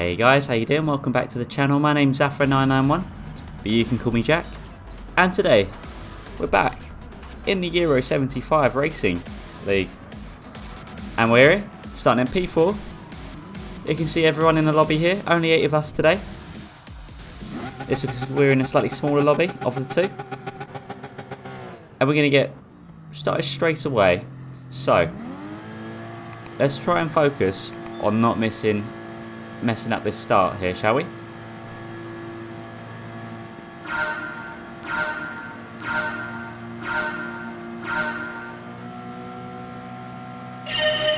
Hey guys, how you doing? Welcome back to the channel. My name's Zafra991, but you can call me Jack. And today, we're back in the Euro 75 Racing League. And we're here, starting in P4. You can see everyone in the lobby here, only 8 of us today. It's because we're in a slightly smaller lobby of the two. And we're going to get started straight away. So, let's try and focus on not messing up this start here, shall we?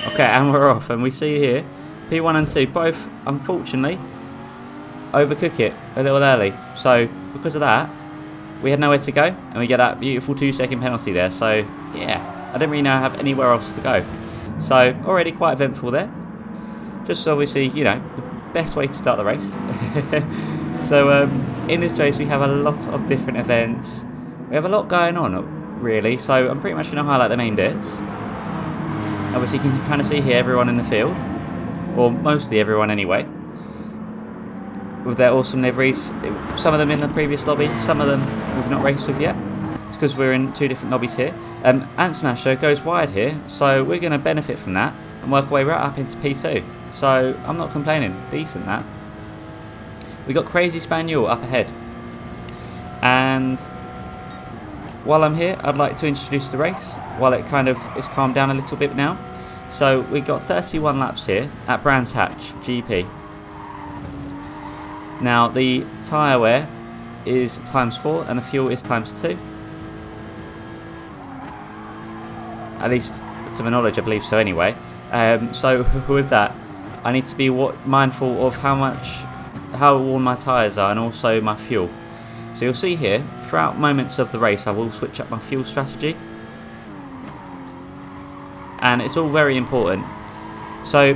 Okay, and we're off, and we see here P1 and 2 both, unfortunately, overcook it a little early. So because of that, we had nowhere to go, and we get that beautiful 2-second penalty there. So yeah, I didn't really know have anywhere else to go. So already quite eventful there. Just obviously, you know, the best way to start the race. So in this race we have a lot of different events. We have a lot going on, really. So I'm pretty much going to highlight the main bits. Obviously you can kind of see here everyone in the field, or mostly everyone anyway, with their awesome liveries. Some of them in the previous lobby, some of them we've not raced with yet. It's because we're in 2 different lobbies here. Ant Smasher goes wide here, so we're going to benefit from that and work our way right up into P2. So I'm not complaining, decent that. We got Crazy Spaniel up ahead. And while I'm here, I'd like to introduce the race, while it kind of is calmed down a little bit now. So we got 31 laps here at Brands Hatch GP. Now the tyre wear is ×4 and the fuel is ×2. At least to my knowledge, I believe so anyway. So with that, I need to be mindful of how worn my tyres are and also my fuel. So you'll see here, throughout moments of the race, I will switch up my fuel strategy. And it's all very important. So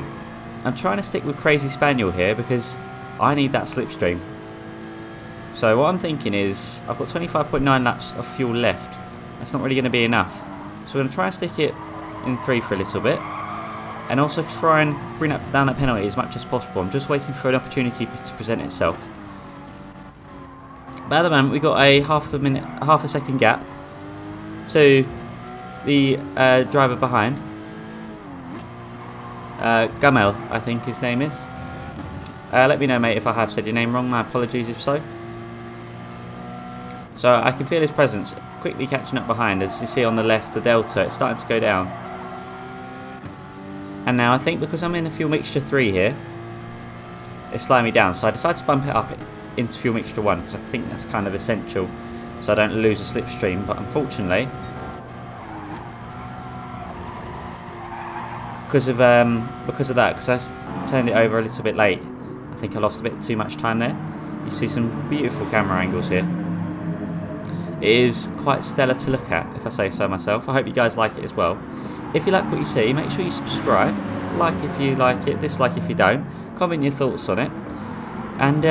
I'm trying to stick with Crazy Spaniel here because I need that slipstream. So what I'm thinking is, I've got 25.9 laps of fuel left. That's not really going to be enough. So we're going to try and stick it in 3 for a little bit. And also try and bring down that penalty as much as possible. I'm just waiting for an opportunity to present itself. But at the moment we've got a half a second gap to the driver behind. Gamel, I think his name is. Let me know, mate, if I have said your name wrong. My apologies if so. So I can feel his presence quickly catching up behind. As you see on the left, the delta, it's starting to go down. And now I think because I'm in a fuel mixture 3 here, it's slowing me down. So I decided to bump it up into fuel mixture 1 because I think that's kind of essential so I don't lose a slipstream. But unfortunately, because of that, because I turned it over a little bit late, I think I lost a bit too much time there. You see some beautiful camera angles here. It is quite stellar to look at, if I say so myself. I hope you guys like it as well. If you like what you see, make sure you subscribe. Like if you like it, dislike if you don't. Comment your thoughts on it. And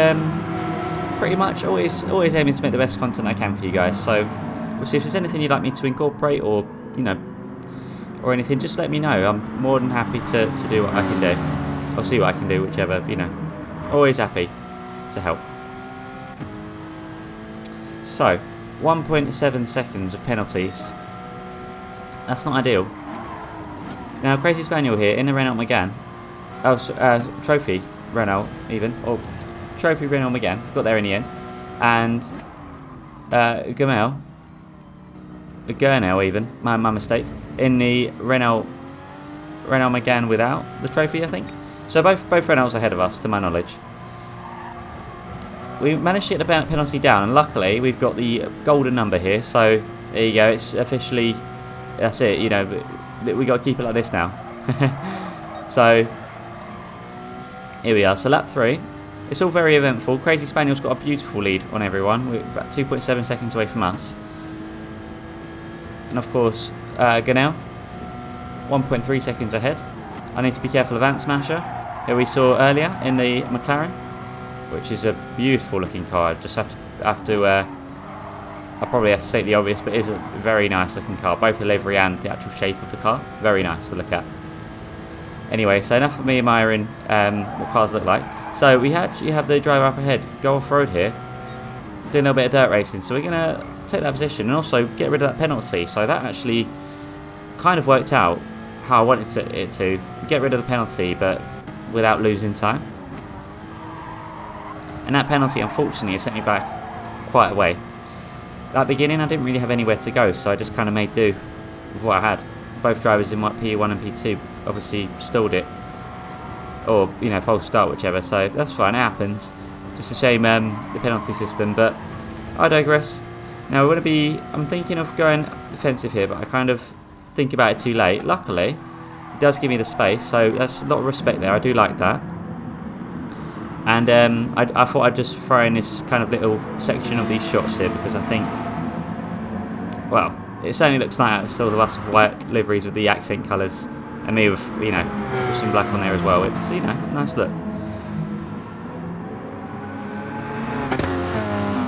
pretty much always aiming to make the best content I can for you guys. So we'll see if there's anything you'd like me to incorporate, or you know, or anything, just let me know. I'm more than happy to do what I can do. I'll see what I can do, whichever, you know. Always happy to help. So 1.7 seconds of penalties. That's not ideal. Now Crazy Spaniel here in the Renault Megane. Trophy Renault even. Or Trophy Renault Megane. Got there in the end. And Gurnell even. My mistake. In the Renault Megane without the trophy, I think. So both Renaults ahead of us, to my knowledge. We managed to get the penalty down, and luckily we've got the golden number here. So there you go. It's officially, that's it. You know, we got to keep it like this now. So here we are. So lap 3. It's all very eventful. Crazy Spaniel's got a beautiful lead on everyone. We're about 2.7 seconds away from us. And of course, Gurnell, 1.3 seconds ahead. I need to be careful of Ant Smasher, who we saw earlier in the McLaren, which is a beautiful looking car. I just have to I probably have to state the obvious, but it is a very nice looking car. Both the livery and the actual shape of the car. Very nice to look at. Anyway, so enough of me admiring what cars look like. So we actually have the driver up ahead, go off-road here, doing a little bit of dirt racing. So we're going to take that position and also get rid of that penalty. So that actually kind of worked out how I wanted it to. Get rid of the penalty, but without losing time. And that penalty, unfortunately, has sent me back quite a way. At the beginning, I didn't really have anywhere to go, so I just kind of made do with what I had. Both drivers in P1 and P2 obviously stalled it. Or, you know, false start, whichever, so that's fine, it happens. Just a shame, the penalty system, but I digress. Now, I'm thinking of going defensive here, but I kind of think about it too late. Luckily, it does give me the space, so that's a lot of respect there, I do like that. And I thought I'd just throw in this kind of little section of these shots here, because I think, well, it certainly looks like it's all of us with white liveries with the accent colours. And me with, you know, with some black on there as well. It's, you know, nice look.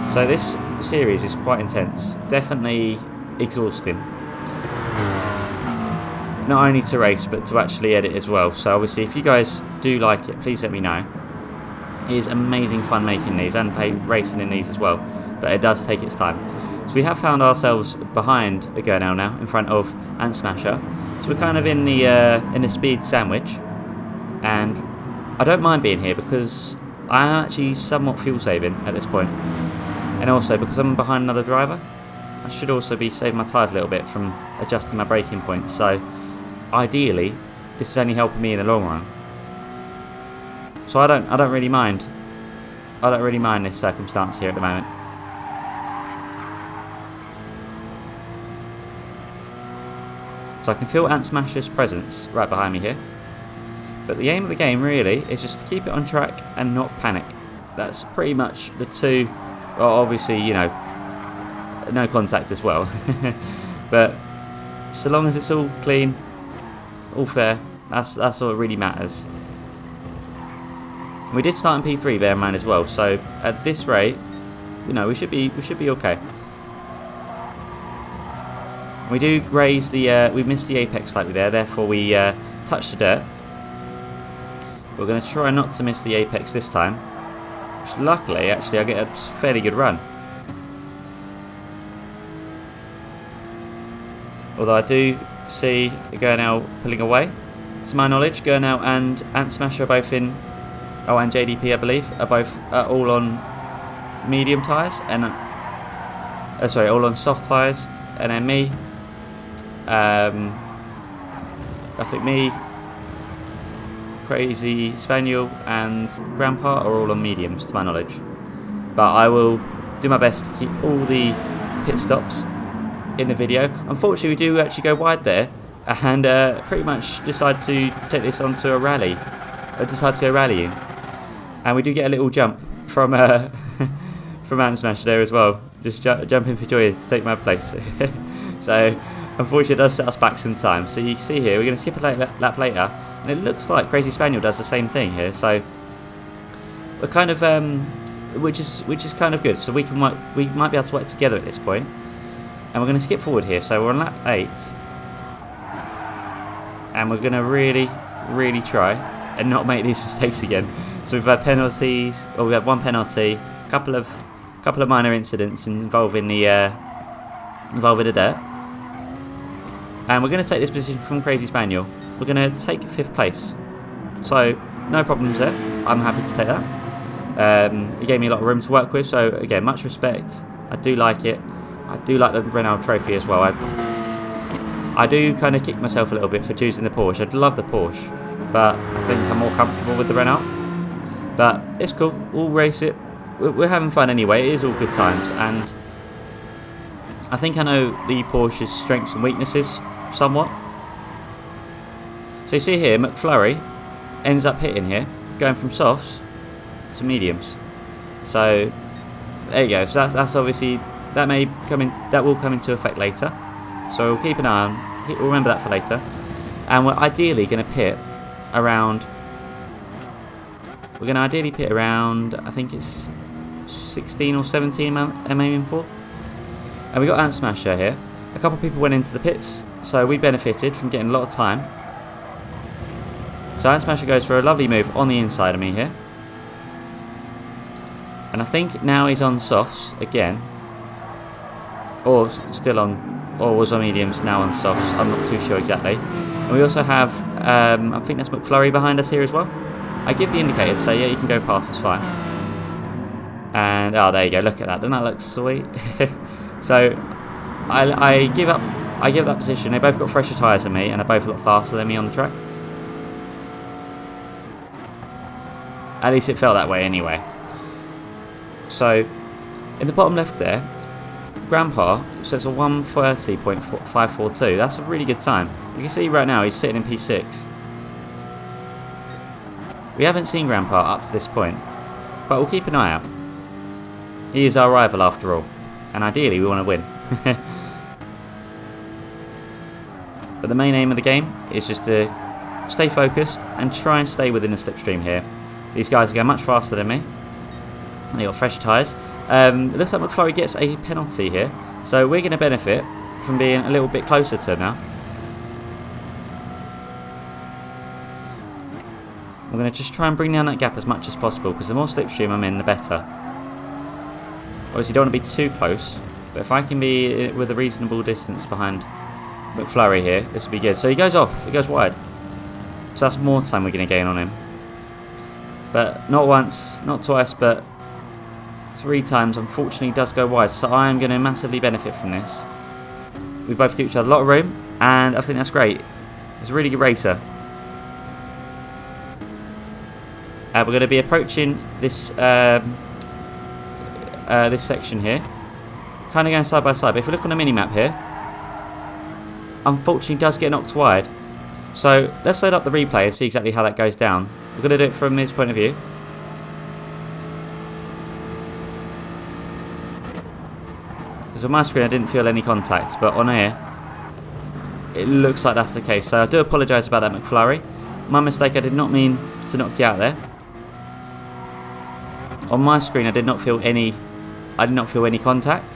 So this series is quite intense. Definitely exhausting. Not only to race, but to actually edit as well. So obviously, if you guys do like it, please let me know. It is amazing fun making these and racing in these as well. But it does take its time. So we have found ourselves behind a Gurnell now, in front of Ant Smasher. So we're kind of in the speed sandwich, and I don't mind being here because I am actually somewhat fuel saving at this point, and also because I'm behind another driver, I should also be saving my tyres a little bit from adjusting my braking points. So ideally, this is only helping me in the long run. So I don't really mind. I don't really mind this circumstance here at the moment. So I can feel Ant Smasher's presence right behind me here. But the aim of the game really is just to keep it on track and not panic. That's pretty much the two, well, obviously, you know, no contact as well. But so long as it's all clean, all fair, that's all that really matters. We did start in P3, bear in mind as well, so at this rate, you know, we should be okay. We do graze the, we missed the apex slightly there, therefore we touched the dirt. We're going to try not to miss the apex this time. Which luckily, actually, I get a fairly good run. Although I do see Gurnell pulling away. To my knowledge, Gurnell and Ant Smasher are both in, oh, and JDP I believe, are both all on medium tyres, and sorry, all on soft tyres, and then me. I think me, Crazy Spaniel and Grandpa are all on mediums to my knowledge. But I will do my best to keep all the pit stops in the video. Unfortunately we do actually go wide there and pretty much decide to take this onto a rally. Decide to go rallying. And we do get a little jump from from Ant Smash there as well. Just jumping for joy to take my place. So unfortunately it does set us back some time. So you can see here we're going to skip a lap later, and it looks like Crazy Spaniel does the same thing here. So we're kind of which is kind of good. So we can work, we might be able to work together at this point. And we're going to skip forward here. So we're on lap 8, and we're going to really try and not make these mistakes again. So we've had penalties, or we had one penalty, a couple of minor incidents involving the dirt. And we're going to take this position from Crazy Spaniel. We're going to take 5th place. So, no problems there. I'm happy to take that. He gave me a lot of room to work with, so again, much respect. I do like it. I do like the Renault trophy as well. I do kind of kick myself a little bit for choosing the Porsche. I'd love the Porsche, but I think I'm more comfortable with the Renault. But it's cool. We'll race it. We're having fun anyway. It is all good times, and I think I know the Porsche's strengths and weaknesses somewhat. So you see here, McFlurry ends up hitting here, going from softs to mediums. So there you go. So that's obviously, that will come into effect later. So we'll keep an eye on. We'll remember that for later. And we're ideally going to pit around. We're going to ideally pit around, I think it's 16 or 17 I'm aiming for. And we got Ant Smasher here. A couple of people went into the pits, so we benefited from getting a lot of time. So Ant Smasher goes for a lovely move on the inside of me here. And I think now he's on softs again. Or still on, or was on mediums, now on softs. I'm not too sure exactly. And we also have, I think that's McFlurry behind us here as well. I give the indicator to say, yeah, you can go past, it's fine. And, oh, there you go, look at that. Doesn't that look sweet? So, I give up that position. They both got fresher tyres than me, and they're both a lot faster than me on the track. At least it felt that way anyway. So, in the bottom left there, Grandpa says a 1:30.542. That's a really good time. You can see right now he's sitting in P6. We haven't seen Grandpa up to this point, but we'll keep an eye out. He is our rival after all, and ideally we want to win. But the main aim of the game is just to stay focused and try and stay within the slipstream here. These guys are going much faster than me. They got fresher tyres. It looks like McFlurry gets a penalty here, so we're going to benefit from being a little bit closer to him now. We're going to just try and bring down that gap as much as possible, because the more slipstream I'm in, the better. Obviously, don't want to be too close, but if I can be with a reasonable distance behind McFlurry here, this will be good. So he goes off, he goes wide. So that's more time we're going to gain on him. But not once, not twice, but 3 times, unfortunately, he does go wide. So I am going to massively benefit from this. We both give each other a lot of room, and I think that's great. It's a really good racer. We're going to be approaching this this section here, kind of going side by side. But if we look on the mini-map here, unfortunately does get knocked wide. So let's load up the replay and see exactly how that goes down. We're going to do it from his point of view. Because on my screen I didn't feel any contact, but on here it looks like that's the case. So I do apologise about that, McFlurry. My mistake, I did not mean to knock you out there. On my screen I did not feel any contact,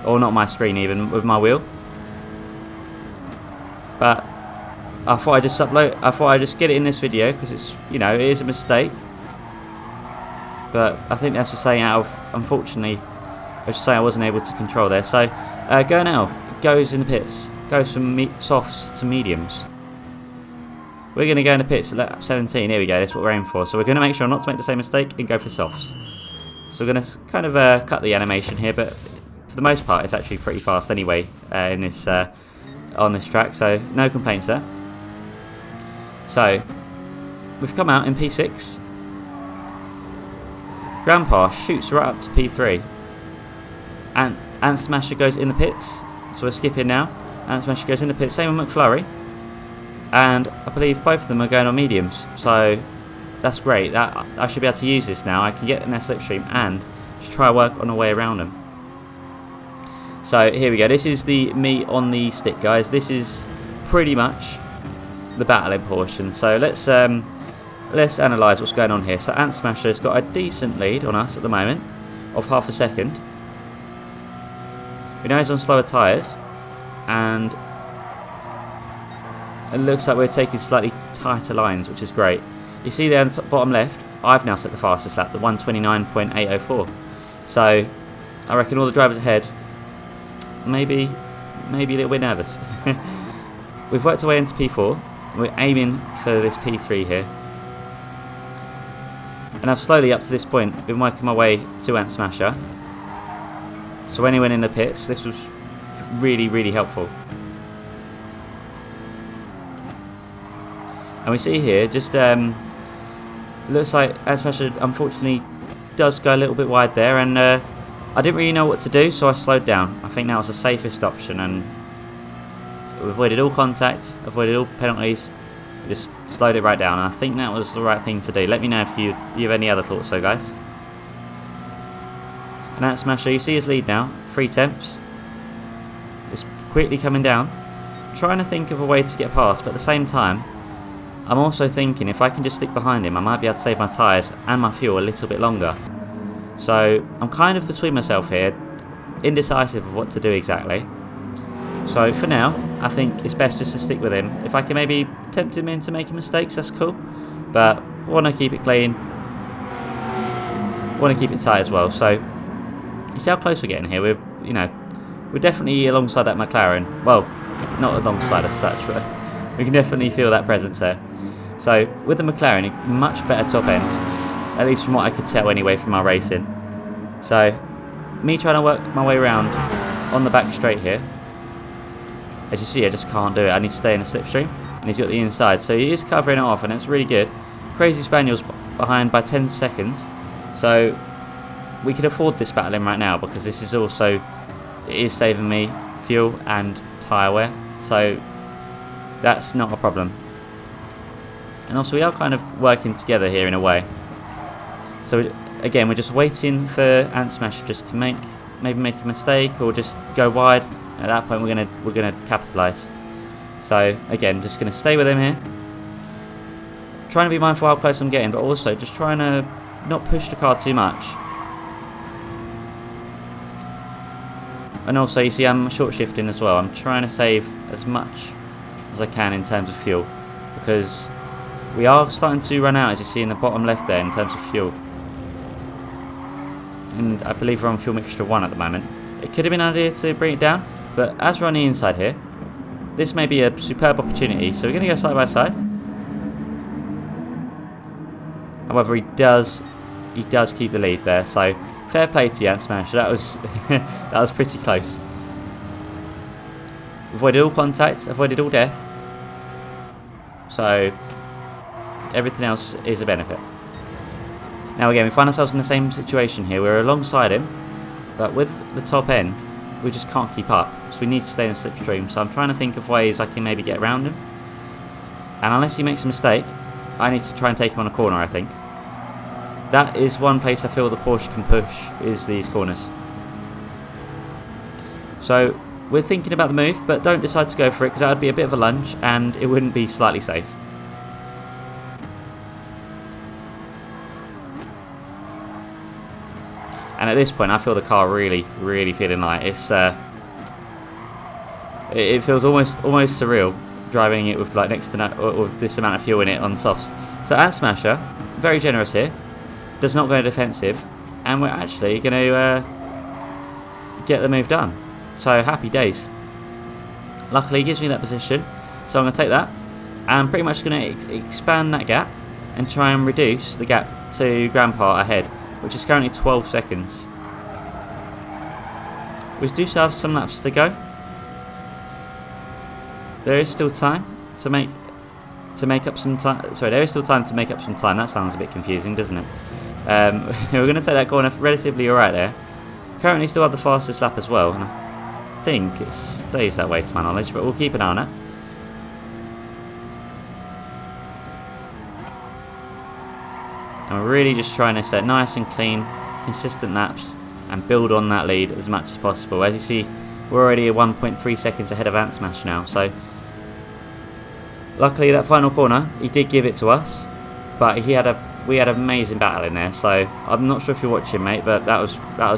or not my screen even, with my wheel. But I thought I'd just get it in this video, because it's, you know, it is a mistake. But I think that's just saying unfortunately, I was just saying I wasn't able to control there. So Gurnell goes in the pits, goes from softs to mediums. We're going to go in the pits at lap 17. Here we go, that's what we're aiming for. So we're going to make sure not to make the same mistake and go for softs. So we're going to kind of cut the animation here, but for the most part it's actually pretty fast anyway in this on this track, so no complaints there. So we've come out in P6. Grandpa shoots right up to P3, and Smasher goes in the pits. So we're skipping now. And Smasher goes in the pits. Same with McFlurry, and I believe both of them are going on mediums. So that's great. That I should be able to use this now. I can get in their slipstream and just try to work on a way around them. So here we go. This is the meat on the stick, guys. This is pretty much the battling portion. So let's analyse what's going on here. So Ant Smasher's got a decent lead on us at the moment of half a second. We know he's on slower tyres, and it looks like we're taking slightly tighter lines, which is great. You see there on the top, bottom left, I've now set the fastest lap, the 1:29.804. So I reckon all the drivers ahead maybe a little bit nervous. We've worked our way into P4. We're aiming for this P3 here. And I've slowly, up to this point, been working my way to Ant Smasher. So when he went in the pits, this was really, really helpful. And we see here, just looks like Ant Smasher unfortunately does go a little bit wide there, and I didn't really know what to do, so I slowed down. I think that was the safest option, and we avoided all contact, avoided all penalties, just slowed it right down, and I think that was the right thing to do. Let me know if you have any other thoughts though, guys. And Ant Smasher, you see his lead now, 3 tenths. It's quickly coming down. I'm trying to think of a way to get past, but at the same time, I'm also thinking if I can just stick behind him, I might be able to save my tyres and my fuel a little bit longer. So I'm kind of between myself here, indecisive of what to do exactly. So for now, I think it's best just to stick with him. If I can maybe tempt him into making mistakes, that's cool. But I want to keep it clean. want to keep it tight as well. So you see how close we're getting here. We're definitely alongside that McLaren. Well, not alongside as such, but we can definitely feel that presence there. So with the McLaren, a much better top end, at least from what I could tell anyway from our racing. So me trying to work my way around on the back straight here. As you see, I just can't do it. I need to stay in the slipstream, and he's got the inside, so he is covering it off, and it's really good. Crazy Spaniel's behind by 10 seconds, so we can afford this battling right now, because this is also, it is saving me fuel and tyre wear, so that's not a problem. And also we are kind of working together here in a way. So again, we're just waiting for Ant Smasher just to maybe make a mistake or just go wide. At that point, we're gonna capitalise. So again, just gonna stay with him here, trying to be mindful how close I'm getting, but also just trying to not push the car too much. And also, you see, I'm short shifting as well. I'm trying to save as much as I can in terms of fuel, because we are starting to run out, as you see in the bottom left there, in terms of fuel. And I believe we're on fuel mixture 1 at the moment. It could have been an idea to bring it down, but as we're on the inside here, this may be a superb opportunity. So we're going to go side by side. However, he does keep the lead there. So fair play to you, Ant Smash. That was that was pretty close. Avoided all contact, avoided all death. So everything else is a benefit. Now again, we find ourselves in the same situation here. We're alongside him, but with the top end, we just can't keep up. So we need to stay in the slipstream. So I'm trying to think of ways I can maybe get around him. And unless he makes a mistake, I need to try and take him on a corner, I think. That is one place I feel the Porsche can push, is these corners. So we're thinking about the move, but don't decide to go for it, because that would be a bit of a lunge and it wouldn't be slightly safe. And at this point, I feel the car really feeling light. It's it feels almost surreal driving it with like next to with this amount of fuel in it on softs. So Ant Smasher, very generous here, does not go defensive, and we're actually going to get the move done. So happy days. Luckily, he gives me that position, so I'm going to take that. I'm pretty much going to expand that gap and try and reduce the gap to Grandpa ahead, which is currently 12 seconds. We do still have some laps to go. There is still time to make up some time. Sorry, there is still time to make up some time. That sounds a bit confusing, doesn't it? We're going to take that corner relatively alright there. Currently still have the fastest lap as well, and I think it stays that way to my knowledge, but we'll keep an eye on it. And we're really just trying to set nice and clean, consistent laps and build on that lead as much as possible. As you see, we're already 1.3 seconds ahead of Ant Smash now, so luckily that final corner, he did give it to us, but we had an amazing battle in there, so I'm not sure if you're watching, mate, but that was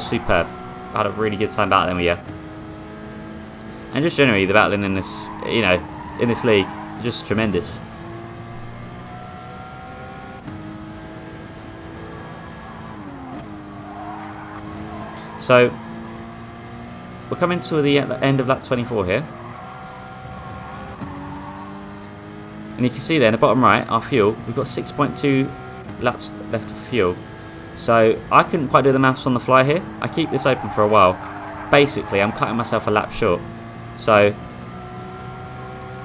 superb. I had a really good time battling with you. And just generally, the battling in this, in this league, just tremendous. So we're coming to the end of lap 24 here, and you can see there in the bottom right, our fuel, we've got 6.2 laps left of fuel. So I couldn't quite do the maths on the fly here. I keep this open for a while. Basically, I'm cutting myself a lap short. So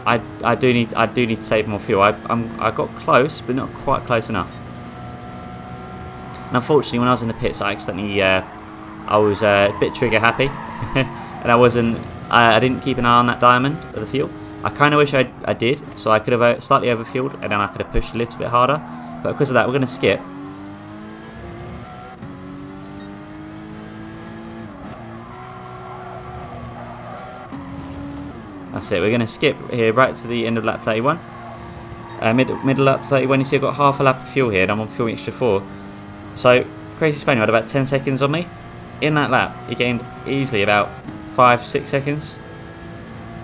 I do need to save more fuel. I got close, but not quite close enough. And unfortunately, when I was in the pits, I accidentally I was a bit trigger happy, and I didn't keep an eye on that diamond of the fuel. I kind of wish I did, so I could have slightly overfueled, and then I could have pushed a little bit harder. But because of that, we're going to skip. That's it, we're going to skip here right to the end of lap 31. Middle lap 31, you see I've got half a lap of fuel here, and I'm on fuel mixture 4. So, Crazy Spaniel had about 10 seconds on me. In that lap, he gained easily about 5-6 seconds.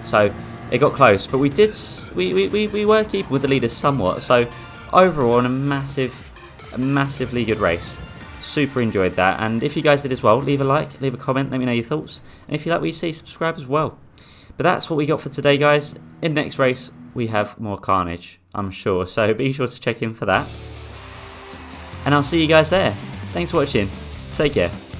So, it got close, but we were keeping with the leaders somewhat. So, overall, a massively good race. super enjoyed that. And if you guys did as well, leave a like, leave a comment, let me know your thoughts. And if you like what you see, subscribe as well. But that's what we got for today, guys. In the next race, we have more carnage, I'm sure. So be sure to check in for that. And I'll see you guys there. Thanks for watching. Take care.